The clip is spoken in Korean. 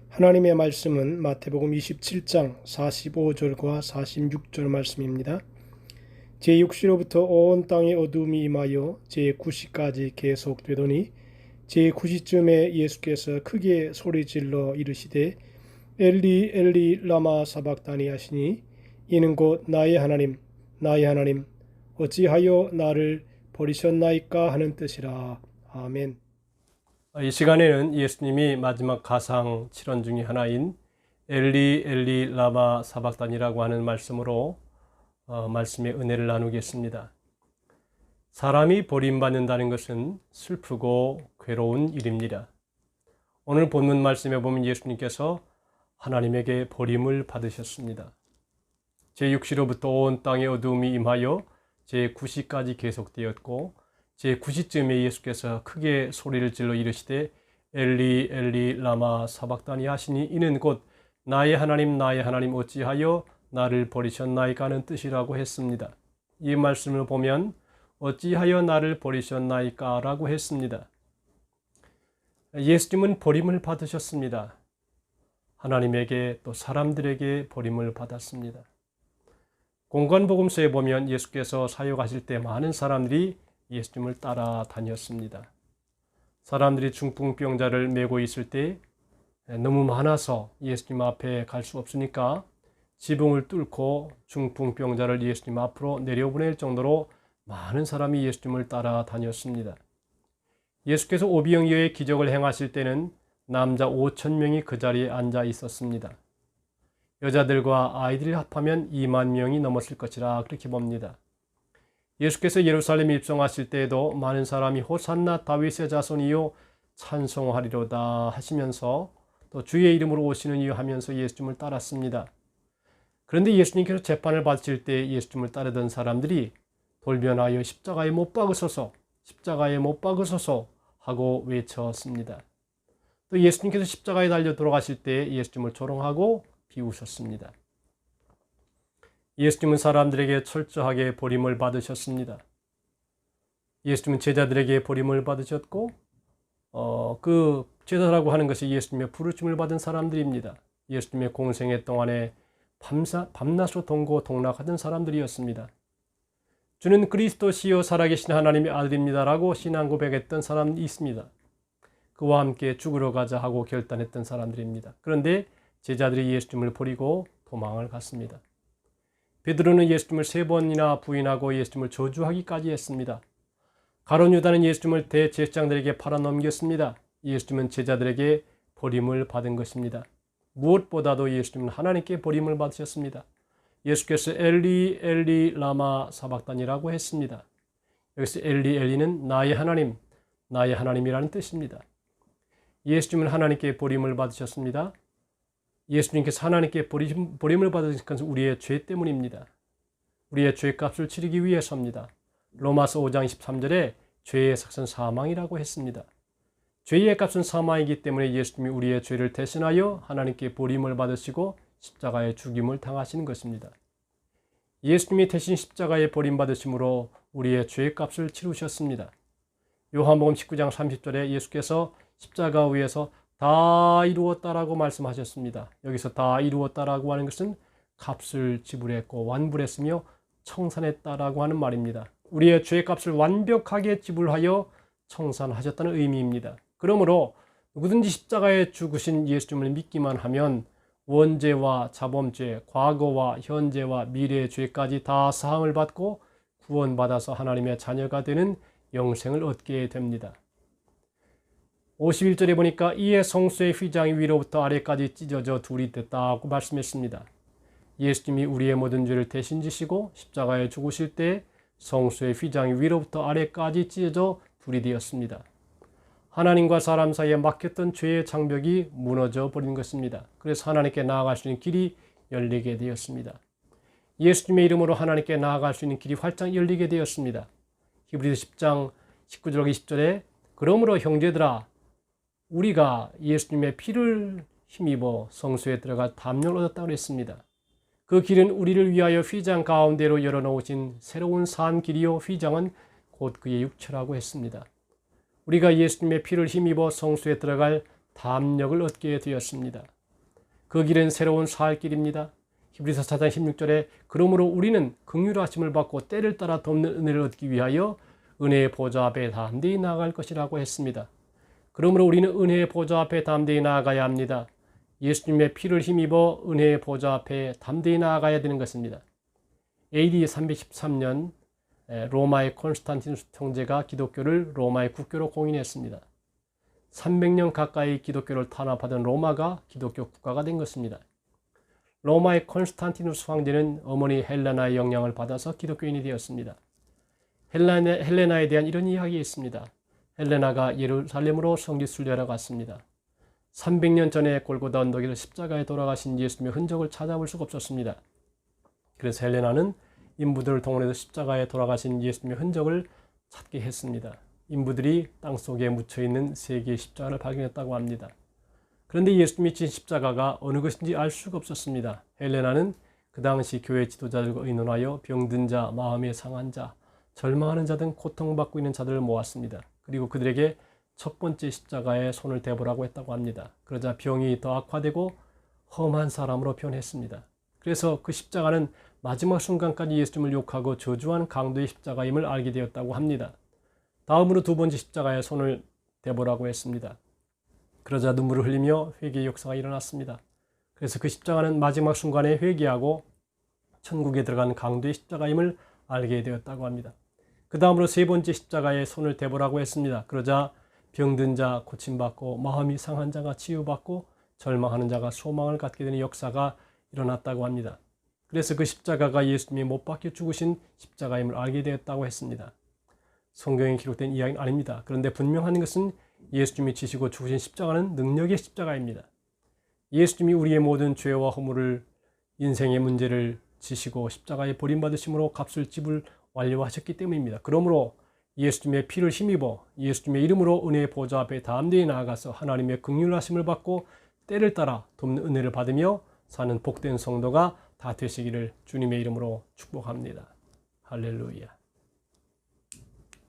하나님의 말씀은 마태복음 27장 45절과 46절 말씀입니다. 제6시로부터 온 땅에 어둠이 임하여 제9시까지 계속되더니 제9시쯤에 예수께서 크게 소리질러 이르시되 엘리 엘리 라마 사박다니 하시니 이는 곧 나의 하나님 나의 하나님 어찌하여 나를 버리셨나이까 하는 뜻이라. 아멘. 이 시간에는 예수님이 마지막 가상 7원 중의 하나인 엘리 엘리 라마 사박단이라고 하는 말씀으로 말씀의 은혜를 나누겠습니다. 사람이 버림받는다는 것은 슬프고 괴로운 일입니다. 오늘 본문 말씀에 보면 예수님께서 하나님에게 버림을 받으셨습니다. 제6시로부터 온 땅에 어두움이 임하여 제9시까지 계속되었고 제9시쯤에 예수께서 크게 소리를 질러 이르시되 엘리 엘리 라마 사박다니 하시니 이는 곧 나의 하나님 나의 하나님 어찌하여 나를 버리셨나이까 하는 뜻이라고 했습니다. 이 말씀을 보면 어찌하여 나를 버리셨나이까 라고 했습니다. 예수님은 버림을 받으셨습니다. 하나님에게 또 사람들에게 버림을 받았습니다. 공관복음서에 보면 예수께서 사역하실 때 많은 사람들이 예수님을 따라다녔습니다. 사람들이 중풍병자를 메고 있을 때 너무 많아서 예수님 앞에 갈 수 없으니까 지붕을 뚫고 중풍병자를 예수님 앞으로 내려보낼 정도로 많은 사람이 예수님을 따라다녔습니다. 예수께서 오병이어의 기적을 행하실 때는 남자 5,000명이 그 자리에 앉아 있었습니다. 여자들과 아이들이 합하면 2만 명이 넘었을 것이라 그렇게 봅니다. 예수께서 예루살렘에 입성하실 때에도 많은 사람이 호산나 다윗의 자손이요 찬송하리로다 하시면서 또 주의 이름으로 오시는 이유 하면서 예수님을 따랐습니다. 그런데 예수님께서 재판을 받으실 때 예수님을 따르던 사람들이 돌변하여 십자가에 못 박으소서 십자가에 못 박으소서 하고 외쳤습니다. 또 예수님께서 십자가에 달려 돌아가실 때 예수님을 조롱하고 비우셨습니다. 예수님은 사람들에게 철저하게 버림을 받으셨습니다. 예수님은 제자들에게 버림을 받으셨고 그 제자라고 하는 것이 예수님의 부르심을 받은 사람들입니다. 예수님의 공생애 동안에 밤낮으로 동고동락하던 사람들이었습니다. 주는 그리스도시요 살아계신 하나님의 아들입니다라고 신앙 고백했던 사람이 있습니다. 그와 함께 죽으러 가자 하고 결단했던 사람들입니다. 그런데 제자들이 예수님을 버리고 도망을 갔습니다. 베드로는 예수님을 3번이나 부인하고 예수님을 저주하기까지 했습니다. 가룟 유다는 예수님을 대제사장들에게 팔아넘겼습니다. 예수님은 제자들에게 버림을 받은 것입니다. 무엇보다도 예수님은 하나님께 버림을 받으셨습니다. 예수께서 엘리 엘리 라마 사박단이라고 했습니다. 여기서 엘리 엘리는 나의 하나님 나의 하나님이라는 뜻입니다. 예수님은 하나님께 버림을 받으셨습니다. 예수님께서 하나님께 버림을 받으신 것은 우리의 죄 때문입니다. 우리의 죄값을 치르기 위해서입니다. 로마서 5장 23절에 죄의 삭은 사망이라고 했습니다. 죄의 값은 사망이기 때문에 예수님이 우리의 죄를 대신하여 하나님께 버림을 받으시고 십자가의 죽임을 당하시는 것입니다. 예수님이 대신 십자가에 버림받으심으로 우리의 죄의 값을 치르셨습니다. 요한복음 19장 30절에 예수께서 십자가 위에서 다 이루었다라고 말씀하셨습니다. 여기서 다 이루었다라고 하는 것은 값을 지불했고 완불했으며 청산했다라고 하는 말입니다. 우리의 죄의 값을 완벽하게 지불하여 청산하셨다는 의미입니다. 그러므로 누구든지 십자가에 죽으신 예수님을 믿기만 하면 원죄와 자범죄, 과거와 현재와 미래의 죄까지 다 사함을 받고 구원받아서 하나님의 자녀가 되는 영생을 얻게 됩니다. 51절에 보니까 이에 성소의 휘장이 위로부터 아래까지 찢어져 둘이 됐다고 말씀했습니다. 예수님이 우리의 모든 죄를 대신 지시고 십자가에 죽으실 때 성소의 휘장이 위로부터 아래까지 찢어져 둘이 되었습니다. 하나님과 사람 사이에 막혔던 죄의 장벽이 무너져 버린 것입니다. 그래서 하나님께 나아갈 수 있는 길이 열리게 되었습니다. 예수님의 이름으로 하나님께 나아갈 수 있는 길이 활짝 열리게 되었습니다. 히브리서 10장 19절 20절에 그러므로 형제들아 우리가 예수님의 피를 힘입어 성소에 들어갈 담력을 얻었다고 했습니다. 그 길은 우리를 위하여 휘장 가운데로 열어놓으신 새로운 산 길이요 휘장은 곧 그의 육체라고 했습니다. 우리가 예수님의 피를 힘입어 성소에 들어갈 담력을 얻게 되었습니다. 그 길은 새로운 살 길입니다. 히브리서 4장 16절에 그러므로 우리는 긍휼하심을 받고 때를 따라 돕는 은혜를 얻기 위하여 은혜의 보좌 앞에 담대히 나아갈 것이라고 했습니다. 그러므로 우리는 은혜의 보좌 앞에 담대히 나아가야 합니다. 예수님의 피를 힘입어 은혜의 보좌 앞에 담대히 나아가야 되는 것입니다. AD 313년 로마의 콘스탄티누스 형제가 기독교를 로마의 국교로 공인했습니다. 300년 가까이 기독교를 탄압하던 로마가 기독교 국가가 된 것입니다. 로마의 콘스탄티누스 황제는 어머니 헬레나의 영향을 받아서 기독교인이 되었습니다. 헬레나에 대한 이런 이야기가 있습니다. 헬레나가 예루살렘으로 성지 순례하러 갔습니다. 300년 전에 골고다 언덕에서 십자가에 돌아가신 예수님의 흔적을 찾아볼 수가 없었습니다. 그래서 헬레나는 인부들을 동원해서 십자가에 돌아가신 예수님의 흔적을 찾게 했습니다. 인부들이 땅속에 묻혀있는 3개의 십자가를 발견했다고 합니다. 그런데 예수님이 진 십자가가 어느 것인지 알 수가 없었습니다. 헬레나는 그 당시 교회 지도자들과 의논하여 병든 자, 마음에 상한 자, 절망하는 자 등 고통받고 있는 자들을 모았습니다. 그리고 그들에게 첫 번째 십자가에 손을 대보라고 했다고 합니다. 그러자 병이 더 악화되고 험한 사람으로 변했습니다. 그래서 그 십자가는 마지막 순간까지 예수님을 욕하고 저주한 강도의 십자가임을 알게 되었다고 합니다. 다음으로 두 번째 십자가에 손을 대보라고 했습니다. 그러자 눈물을 흘리며 회개의 역사가 일어났습니다. 그래서 그 십자가는 마지막 순간에 회개하고 천국에 들어간 강도의 십자가임을 알게 되었다고 합니다. 그 다음으로 세 번째 십자가에 손을 대보라고 했습니다. 그러자 병든 자 고침받고 마음이 상한 자가 치유받고 절망하는 자가 소망을 갖게 되는 역사가 일어났다고 합니다. 그래서 그 십자가가 예수님이 못 박혀 죽으신 십자가임을 알게 되었다고 했습니다. 성경에 기록된 이야기는 아닙니다. 그런데 분명한 것은 예수님이 지시고 죽으신 십자가는 능력의 십자가입니다. 예수님이 우리의 모든 죄와 허물을 인생의 문제를 지시고 십자가에 버림받으심으로 값을 지불 완료하셨기 때문입니다. 그러므로 예수님의 피를 힘입어 예수님의 이름으로 은혜의 보좌 앞에 담대히 나아가서 하나님의 긍휼하심을 받고 때를 따라 돕는 은혜를 받으며 사는 복된 성도가 다 되시기를 주님의 이름으로 축복합니다. 할렐루야.